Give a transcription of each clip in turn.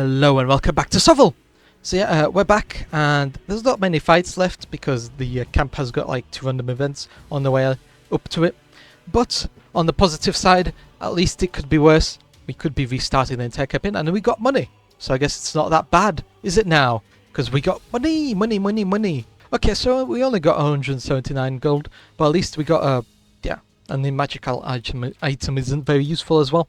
Hello and welcome back to Sovel. So yeah, we're back and there's not many fights left because the camp has got like 2 random events on the way up to it. But on the positive side, at least it could be worse. We could be restarting the entire campaign and we got money. So I guess it's not that bad, is it now? Because we got money. Okay, so we only got 179 gold, but at least we got and the magical item isn't very useful as well.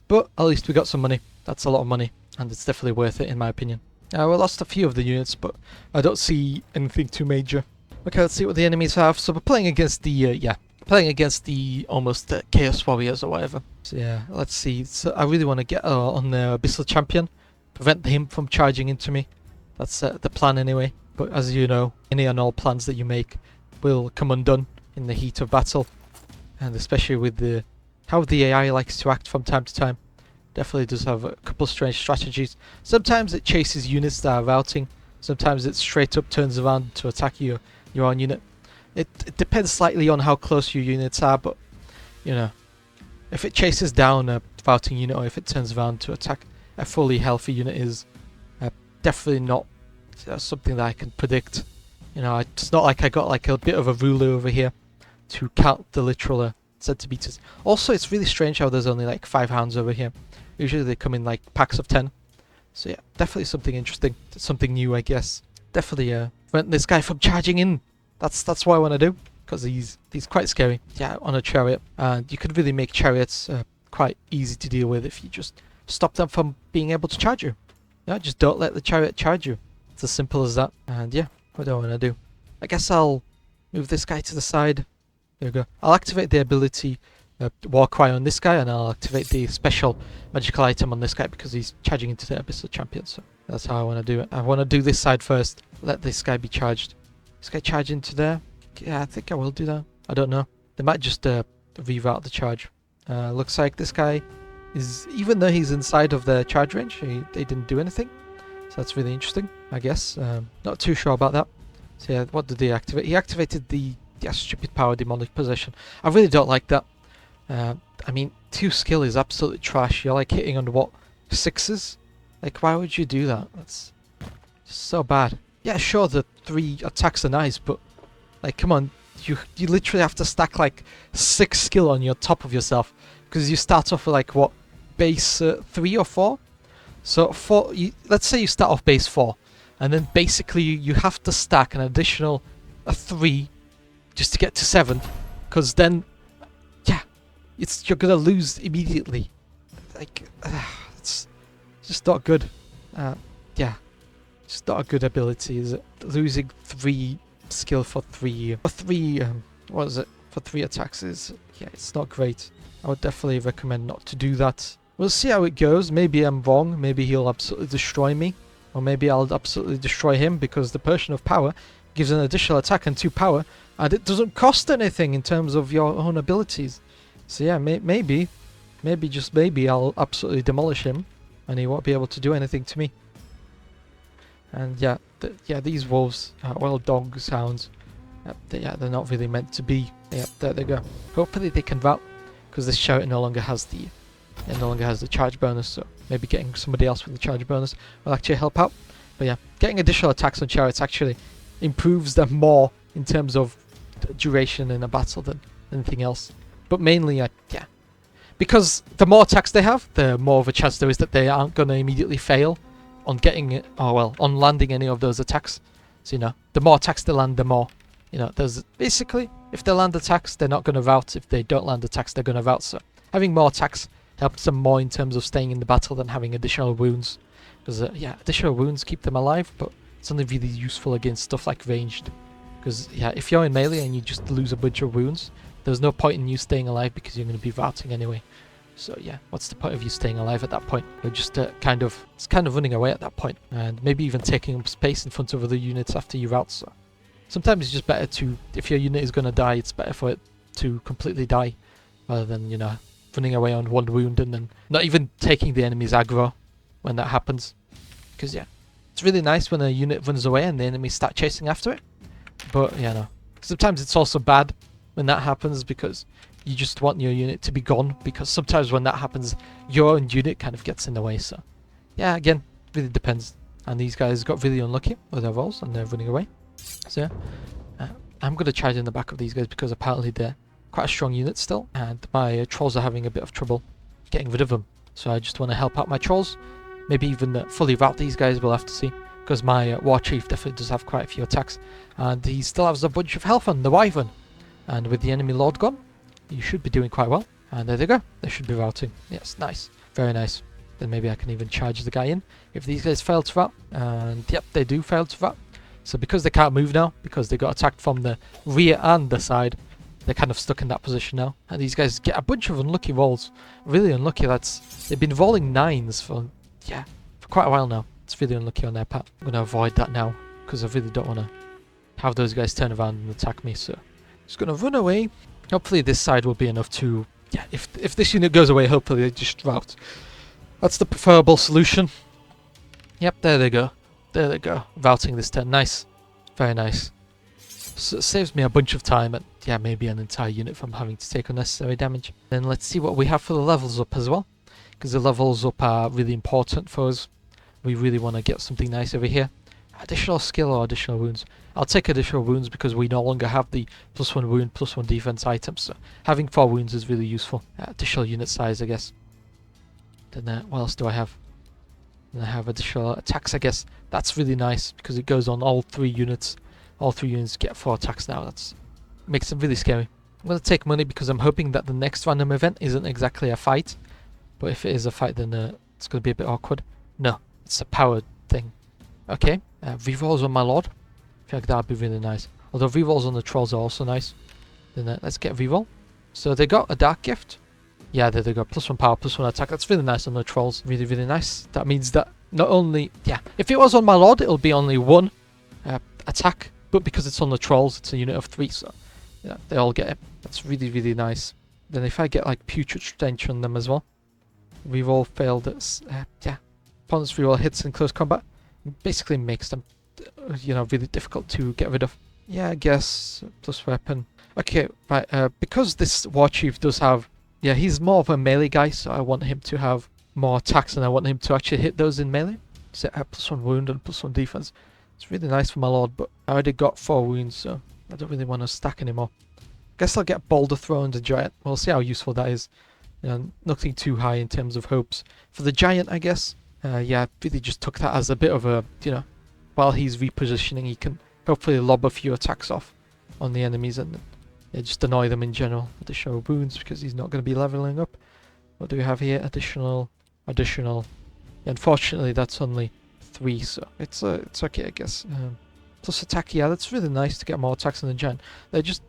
But at least we got some money. That's a lot of money, and it's definitely worth it in my opinion. We lost a few of the units, but I don't see anything too major. Okay, let's see what the enemies have. So we're playing against the almost Chaos Warriors or whatever. So yeah, let's see. So I really want to get on the Abyssal Champion, prevent him from charging into me. That's the plan anyway. But as you know, any and all plans that you make will come undone in the heat of battle, and especially with how the AI likes to act from time to time. Definitely does have a couple of strange strategies. Sometimes it chases units that are routing. Sometimes it straight up turns around to attack your own unit. It depends slightly on how close your units are, but you know, if it chases down a routing unit or if it turns around to attack a fully healthy unit is definitely not something that I can predict. You know, it's not like I got like a bit of a ruler over here to count the literal centimeters. Also, it's really strange how there's only like 5 hounds over here. Usually they come in like packs of 10. So yeah, definitely something interesting. Something new, I guess. Definitely prevent this guy from charging in. That's what I want to do, because he's quite scary. Yeah, on a chariot. And you could really make chariots quite easy to deal with if you just stop them from being able to charge you. Yeah, just don't let the chariot charge you. It's as simple as that. And yeah, what do I want to do? I guess I'll move this guy to the side. There we go. I'll activate the ability War Cry on this guy, and I'll activate the special magical item on this guy because he's charging into the Abyssal Champion. So that's how I want to do it. I want to do this side first. Let this guy be charged. This guy charge into there. Yeah, I think I will do that. I don't know. They might just reroute the charge. Looks like this guy is, even though he's inside of the charge range, they didn't do anything. So that's really interesting, I guess. Not too sure about that. So yeah, what did he activate? He activated the stupid power demonic possession. I really don't like that. I mean, 2 skill is absolutely trash. You're like hitting on what, 6s? Like, why would you do that? That's just so bad. Yeah, sure, the 3 attacks are nice, but like, come on, you literally have to stack like 6 skill on your top of yourself, because you start off with like what, base 3 or 4. So let's say you start off base 4, and then basically you have to stack an additional 3 just to get to 7, because then you're gonna lose immediately. Like, it's just not good. Yeah, it's not a good ability, is it? Losing 3 skill for 3 what is it? For 3 attacks is, yeah, it's not great. I would definitely recommend not to do that. We'll see how it goes. Maybe I'm wrong. Maybe he'll absolutely destroy me, or maybe I'll absolutely destroy him, because the Potion of Power gives an additional attack and 2 power, and it doesn't cost anything in terms of your own abilities. So yeah, maybe just maybe I'll absolutely demolish him, and he won't be able to do anything to me. And yeah, these wolves, well, dogs, hounds, they're not really meant to be. Yeah, there they go. Hopefully they can rout, because this chariot no longer has the charge bonus. So maybe getting somebody else with the charge bonus will actually help out. But yeah, getting additional attacks on chariots actually improves them more in terms of duration in a battle than anything else. But mainly, yeah, because the more attacks they have, the more of a chance there is that they aren't going to immediately fail on on landing any of those attacks. So, you know, the more attacks they land, the more, you know, there's basically, if they land attacks, they're not going to rout. If they don't land attacks, they're going to rout. So having more attacks helps them more in terms of staying in the battle than having additional wounds. Because, yeah, additional wounds keep them alive, but it's only really useful against stuff like ranged. Because, yeah, if you're in melee and you just lose a bunch of wounds, there's no point in you staying alive because you're going to be routing anyway. So yeah, what's the point of you staying alive at that point? You're just it's kind of running away at that point, and maybe even taking up space in front of other units after you rout. So sometimes it's just better to, if your unit is going to die, it's better for it to completely die, rather than, you know, running away on 1 wound and then not even taking the enemy's aggro when that happens. Because yeah, it's really nice when a unit runs away and the enemies start chasing after it. But yeah, no, sometimes it's also bad when that happens, because you just want your unit to be gone, because sometimes when that happens, your own unit kind of gets in the way. So yeah, again, really depends. And these guys got really unlucky with their rolls and they're running away. So yeah, I'm going to charge in the back of these guys because apparently they're quite a strong unit still, and my trolls are having a bit of trouble getting rid of them. So I just want to help out my trolls. Maybe even fully rout these guys, we'll have to see. Because my War Chief definitely does have quite a few attacks. And he still has a bunch of health on the Wyvern. And with the enemy Lord gone, you should be doing quite well. And there they go. They should be routing. Yes, nice. Very nice. Then maybe I can even charge the guy in if these guys fail to rout. And yep, they do fail to rout. So because they can't move now, because they got attacked from the rear and the side, they're kind of stuck in that position now. And these guys get a bunch of unlucky rolls. Really unlucky. They've been rolling 9s for quite a while now. It's really unlucky on their part. I'm going to avoid that now because I really don't want to have those guys turn around and attack me. So just going to run away. Hopefully this side will be enough to... Yeah, if this unit goes away, hopefully they just rout. That's the preferable solution. Yep, there they go. There they go. Routing this turn. Nice. Very nice. So it saves me a bunch of time and yeah, maybe an entire unit from having to take unnecessary damage. Then let's see what we have for the levels up as well. Because the levels up are really important for us. We really want to get something nice over here. Additional skill or additional wounds? I'll take additional wounds because we no longer have the +1 wound, +1 defense items. So having 4 wounds is really useful. Additional unit size, I guess. Then what else do I have? And I have additional attacks, I guess. That's really nice because it goes on all 3 units. All 3 units get 4 attacks now. That makes them really scary. I'm going to take money because I'm hoping that the next random event isn't exactly a fight. But if it is a fight, then it's going to be a bit awkward. No, it's a powered thing. Okay, rerolls on my Lord. I feel like that would be really nice. Although rerolls on the trolls are also nice. Then let's get reroll. So they got a dark gift. Yeah, there they go. +1 power, +1 attack. That's really nice on the trolls. Really, really nice. That means that not only... Yeah, if it was on my Lord, it'll be only 1 attack. But because it's on the trolls, it's a unit of 3. So yeah, they all get it. That's really, really nice. Then if I get like Putrid Stench on them as well. Reroll failed at... yeah. Opponent's reroll hits in close combat. It basically makes them, really difficult to get rid of. Yeah, I guess. Plus weapon. Okay, right. Because this War Chief does have... Yeah, he's more of a melee guy, so I want him to have more attacks and I want him to actually hit those in melee. So +1 wound and +1 defense. It's really nice for my Lord, but I already got 4 wounds, so I don't really want to stack anymore. Guess I'll get Boulder Throw and the Giant. We'll see how useful that is. Nothing too high in terms of hopes. For the Giant, I guess. Yeah, I really just took that as a bit of a, while he's repositioning, he can hopefully lob a few attacks off on the enemies and just annoy them in general. Additional wounds because he's not going to be leveling up. What do we have here? Additional. Unfortunately, that's only 3, so it's okay, I guess. Plus attack, yeah, that's really nice to get more attacks on the Giant.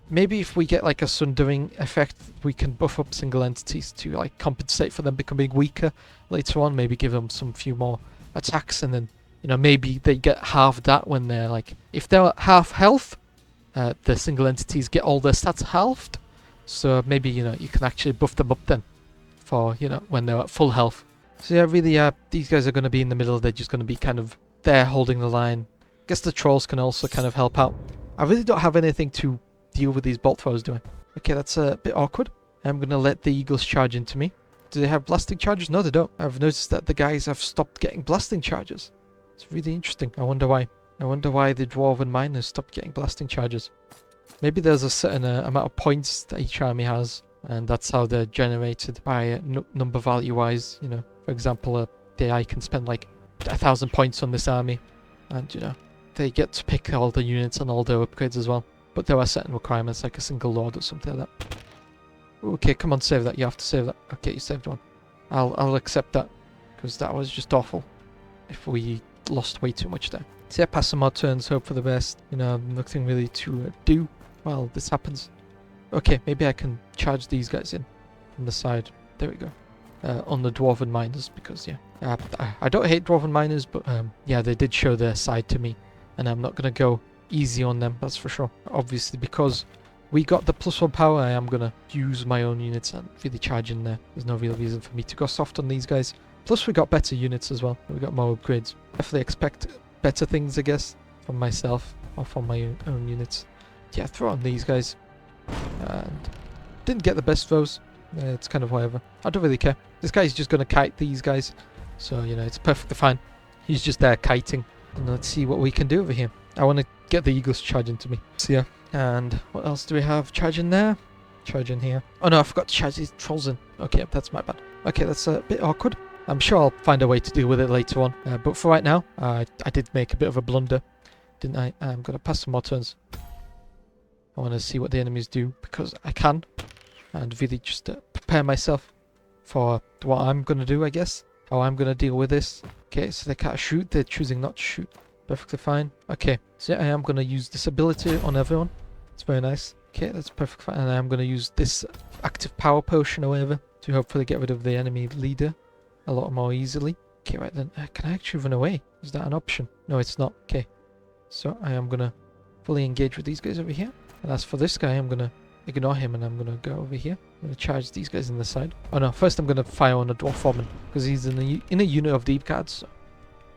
Maybe if we get like a sundering effect, we can buff up single entities to like compensate for them becoming weaker later on. Maybe give them some few more attacks, and then maybe they get half that when they're like, if they're at half health, the single entities get all their stats halved. So maybe you can actually buff them up then for when they're at full health. So yeah, really, these guys are going to be in the middle. They're just going to be kind of there holding the line. Guess the trolls can also kind of help out. I really don't have anything to deal with these bolt throws, do I? Okay, that's a bit awkward. I'm going to let the eagles charge into me. Do they have blasting charges? No, they don't. I've noticed that the guys have stopped getting blasting charges. It's really interesting. I wonder why. I wonder why the dwarven miners stopped getting blasting charges. Maybe there's a certain amount of points that each army has, and that's how they're generated by number value wise. For example, the AI can spend like 1,000 points on this army, and they get to pick all the units and all their upgrades as well. But there are certain requirements, like a single lord or something like that. Okay, come on, save that. You have to save that. Okay, you saved one. I'll accept that, because that was just awful if we lost way too much there. So yeah, pass some more turns, hope for the best. Nothing really to do while this happens. Okay, maybe I can charge these guys in from the side. There we go. On the dwarven miners, because I don't hate dwarven miners, but yeah, they did show their side to me, and I'm not gonna go easy on them, that's for sure. Obviously, because we got the +1 power, I am gonna use my own units and really charge in there. There's no real reason for me to go soft on these guys. Plus we got better units as well. We got more upgrades. Definitely expect better things, I guess, from myself or from my own units. Yeah, throw on these guys. And didn't get the best throws. It's kind of whatever. I don't really care. This guy's just gonna kite these guys, so it's perfectly fine. He's just there kiting. And let's see what we can do over here. I want to get the eagles charging to me. So yeah. And what else do we have charging there? Charging here. Oh no, I forgot to charge these trolls in. Okay, that's my bad. Okay, that's a bit awkward. I'm sure I'll find a way to deal with it later on. But for right now, I did make a bit of a blunder, didn't I? I'm going to pass some more turns. I want to see what the enemies do because I can. And really just prepare myself for what I'm going to do, I guess. How I'm going to deal with this. Okay, so they can't shoot. They're choosing not to shoot. Perfectly fine. Okay, so yeah, I am going to use this ability on everyone. It's very nice. Okay, that's perfectly fine. And I am going to use this active power potion or whatever to hopefully get rid of the enemy leader a lot more easily. Okay, right then. Can I actually run away? Is that an option? No, it's not. Okay. So I am going to fully engage with these guys over here. And as for this guy, I'm going to ignore him and I'm going to go over here. I'm going to charge these guys in the side. Oh no, first I'm going to fire on a dwarf foreman because he's in a unit of deep guards. So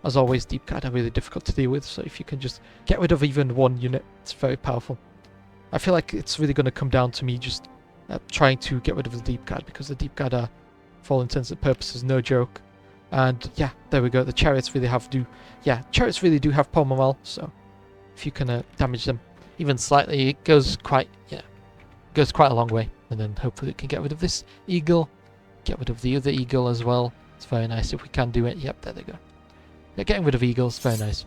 as always, deep guard are really difficult to deal with. So if you can just get rid of even one unit, it's very powerful. I feel like it's really going to come down to me just trying to get rid of the deep guard because the deep guard are, for all intents and purposes, no joke. And yeah, there we go. The chariots really chariots really do have poor morale. So if you can damage them even slightly, it goes quite a long way. And then hopefully it can get rid of this eagle, get rid of the other eagle as well. It's very nice if we can do it. Yep, there they go. Yeah, getting rid of eagles, very nice.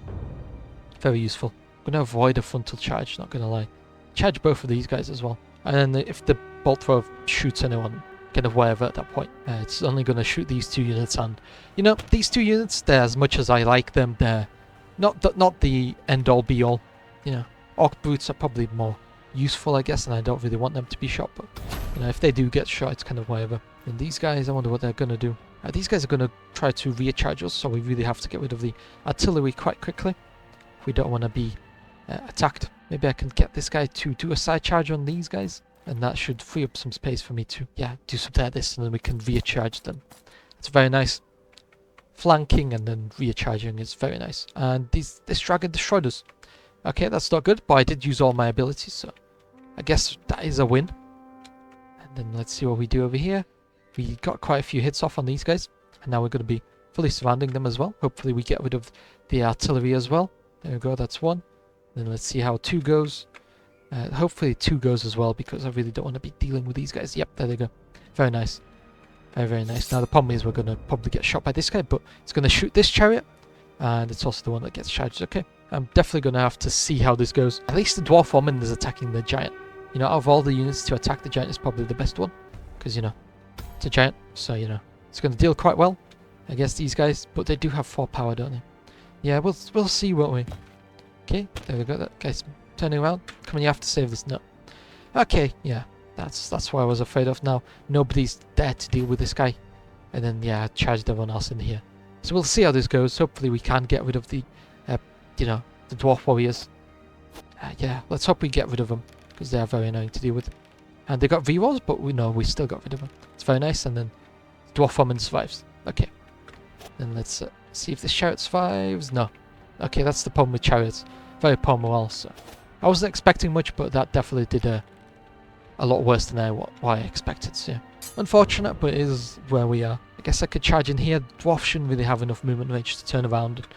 Very useful. I'm going to avoid a frontal charge, not going to lie. Charge both of these guys as well. And then if the bolt thrower shoots anyone, kind of wherever at that point, it's only going to shoot these two units. And, you know, these two units, they're as much as I like them, they're not the end-all be-all. You know, orc brutes are probably more useful, I guess, and I don't really want them to be shot. But, you know, if they do get shot, it's kind of whatever. And these guys, I wonder what they're going to do. These guys are going to try to recharge us, so we really have to get rid of the artillery quite quickly. We don't want to be attacked. Maybe I can get this guy to do a side charge on these guys, and that should free up some space for me to, do something like this, and then we can recharge them. It's very nice. Flanking and then recharging is very nice. And this dragon destroyed us. Okay, that's not good, but I did use all my abilities, so I guess that is a win. And then let's see what we do over here. We got quite a few hits off on these guys, and now we're going to be fully surrounding them as well. Hopefully we get rid of the artillery as well. There we go, that's one. Then let's see how 2 goes. Hopefully 2 goes as well, because I really don't want to be dealing with these guys. Yep, there they go. Very nice. Very, very nice. Now the problem is we're going to probably get shot by this guy, but it's going to shoot this chariot, and it's also the one that gets charged. Okay, I'm definitely going to have to see how this goes. At least the dwarf foreman is attacking the giant. You know, out of all the units to attack the giant is probably the best one, because, you know, it's a giant, so, you know, it's going to deal quite well against these guys, but they do have 4 power, don't they? Yeah, we'll see, won't we? Okay, there we go. That guy's turning around. Come on, you have to save this. No. Okay, yeah. That's what I was afraid of. Now, nobody's there to deal with this guy. And then, yeah, I charged everyone else in here. So we'll see how this goes. Hopefully we can get rid of the, you know, the dwarf warriors. Yeah, let's hope we get rid of them, because they are very annoying to deal with. And they got rerolls, but we still got rid of them. It's very nice. And then dwarf foreman survives. Okay. Then let's see if this chariot survives. No. Okay, that's the problem with chariots. Very poor morale, so I wasn't expecting much, but that definitely did a lot worse than what I expected, so yeah. Unfortunate, but it is where we are. I guess I could charge in here. Dwarf shouldn't really have enough movement range to turn around and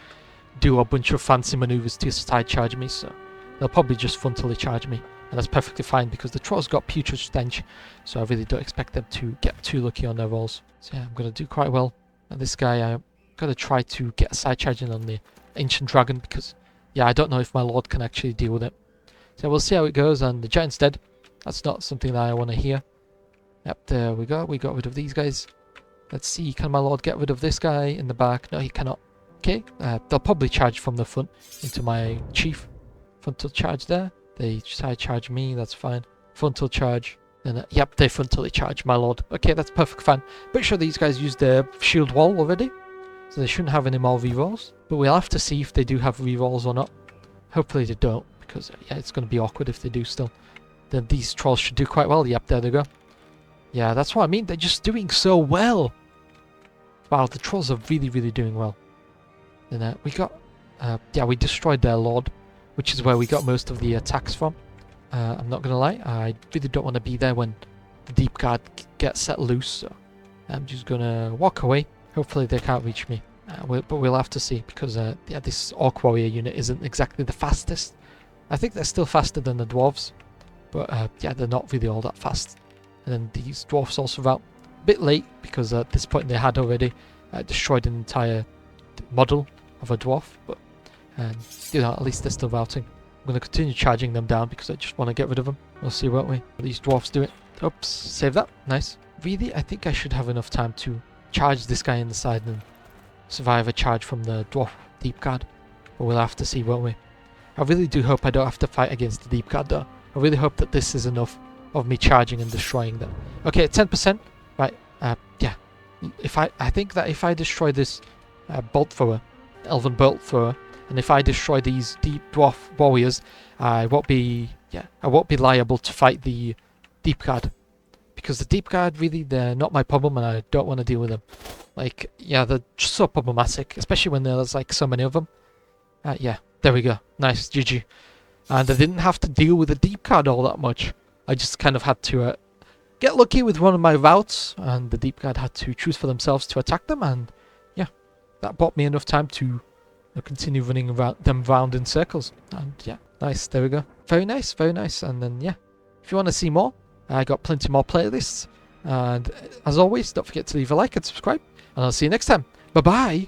do a bunch of fancy maneuvers to side charge me, so they'll probably just frontally charge me, and that's perfectly fine because the trolls got putrid stench, so I really don't expect them to get too lucky on their rolls. So yeah, I'm going to do quite well. And this guy, I'm going to try to get a side charging on the ancient dragon because, yeah, I don't know if my lord can actually deal with it. So we'll see how it goes, and the giant's dead. That's not something that I want to hear. Yep, there we go. We got rid of these guys. Let's see, can my lord get rid of this guy in the back? No, he cannot. Okay, they'll probably charge from the front into my chief. Frontal charge there. They side charge me, that's fine. Frontal charge. Then, yep, they frontally charge my lord. Okay, that's perfect fine. Pretty sure these guys used their shield wall already, so they shouldn't have any more rerolls. But we'll have to see if they do have rerolls or not. Hopefully they don't, because yeah, it's going to be awkward if they do still. Then these trolls should do quite well. Yep, there they go. Yeah, that's what I mean. They're just doing so well. Wow, the trolls are really, really doing well. Then we got... yeah, we destroyed their lord, which is where we got most of the attacks from. I'm not going to lie. I really don't want to be there when the deep guard gets set loose. So I'm just going to walk away. Hopefully they can't reach me. But we'll have to see, because yeah, this Orc Warrior unit isn't exactly the fastest. I think they're still faster than the Dwarves, but yeah, they're not really all that fast. And then these Dwarves also out a bit late, because at this point they had already destroyed an entire model of a Dwarf, but you know, at least they're still routing. I'm going to continue charging them down, because I just want to get rid of them. We'll see, won't we? These Dwarfs do it. Oops, save that. Nice. Really, I think I should have enough time to charge this guy in the side and survive a charge from the Dwarf Deep Guard. But we'll have to see, won't we? I really do hope I don't have to fight against the Deep Guard, though. I really hope that this is enough of me charging and destroying them. Okay, 10%. Right, yeah. I think that if I destroy this Bolt Thrower, Elven Bolt Thrower, and if I destroy these Deep Dwarf Warriors, I won't be liable to fight the Deep Guard. Because the Deep Guard, really, they're not my problem, and I don't want to deal with them. Like, yeah, they're just so problematic, especially when there's like so many of them. Yeah, there we go. Nice, GG. And I didn't have to deal with the Deep Guard all that much. I just kind of had to get lucky with one of my routes, and the Deep Guard had to choose for themselves to attack them, and yeah, that bought me enough time to continue running them round in circles. And yeah, nice, there we go. Very nice, very nice. And then yeah, if you want to see more, I got plenty more playlists. And as always, don't forget to leave a like and subscribe. And I'll see you next time. Bye-bye!